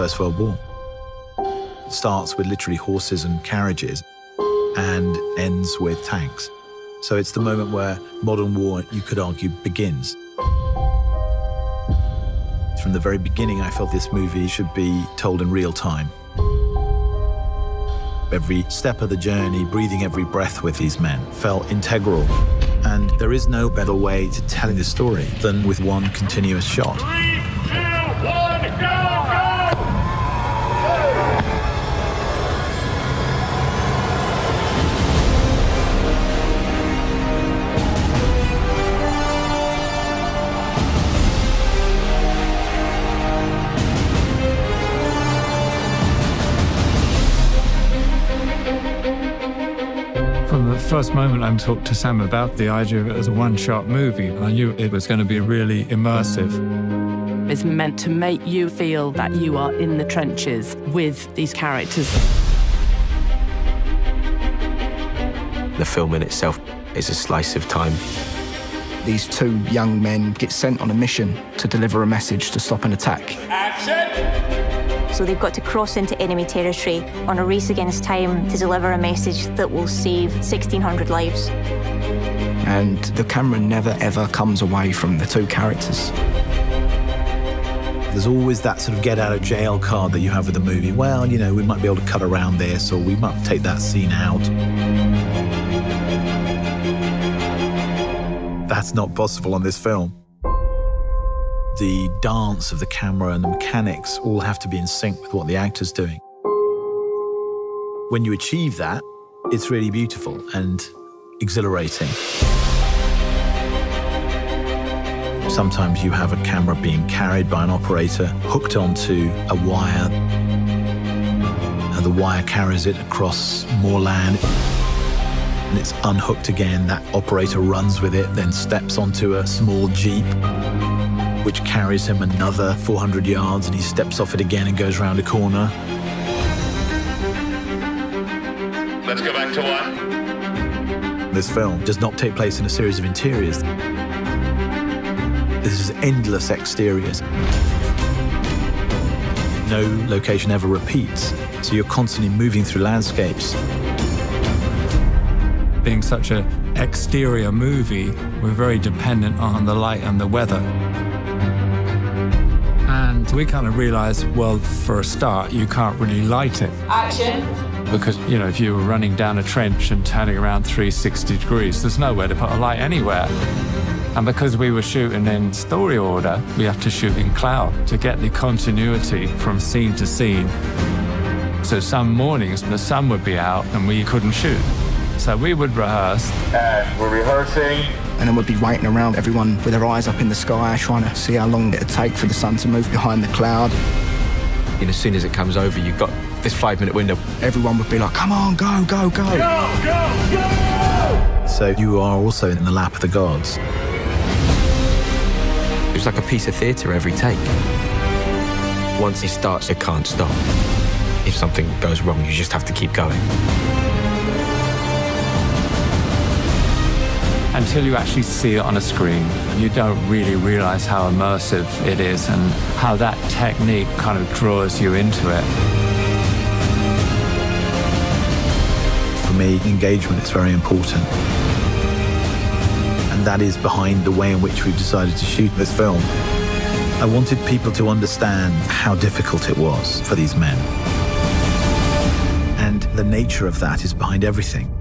First World War. It starts with literally horses and carriages and ends with tanks. So it's the moment where modern war, you could argue, begins. From the very beginning, I felt this movie should be told in real time. Every step of the journey, breathing every breath with these men, felt integral. And there is no better way to tell this story than with one continuous shot. 3, 2, 1, go, go! From the first moment I talked to Sam about the idea of it as a one-shot movie, I knew it was going to be really immersive. It's meant to make you feel that you are in the trenches with these characters. The film in itself is a slice of time. These two young men get sent on a mission to deliver a message to stop an attack. Action! So they've got to cross into enemy territory on a race against time to deliver a message that will save 1,600 lives. And the camera never, ever comes away from the two characters. There's always that sort of get-out-of-jail card that you have with the movie. Well, you know, we might be able to cut around this, or we might take that scene out. That's not possible on this film. The dance of the camera and the mechanics all have to be in sync with what the actor's doing. When you achieve that, it's really beautiful and exhilarating. Sometimes you have a camera being carried by an operator, hooked onto a wire, and the wire carries it across more land, and it's unhooked again. That operator runs with it, then steps onto a small jeep, which carries him another 400 yards, and he steps off it again and goes round a corner. Let's go back to 1. This film does not take place in a series of interiors. This is endless exteriors. No location ever repeats, so you're constantly moving through landscapes. Being such an exterior movie, we're very dependent on the light and the weather. And we kind of realized, well, for a start, you can't really light it. Action! Because, you know, if you were running down a trench and turning around 360 degrees, there's nowhere to put a light anywhere. And because we were shooting in story order, we have to shoot in cloud to get the continuity from scene to scene. So some mornings the sun would be out and we couldn't shoot. So we would rehearse. And we're rehearsing. And then we'd be waiting around, everyone with their eyes up in the sky, trying to see how long it'd take for the sun to move behind the cloud. And as soon as it comes over, you've got this 5-minute window. Everyone would be like, come on, go, go, go. Go, go, go! So you are also in the lap of the gods. It's like a piece of theatre every take. Once it starts, it can't stop. If something goes wrong, you just have to keep going. Until you actually see it on a screen, you don't really realize how immersive it is and how that technique kind of draws you into it. For me, engagement is very important. And that is behind the way in which we've decided to shoot this film. I wanted people to understand how difficult it was for these men. And the nature of that is behind everything.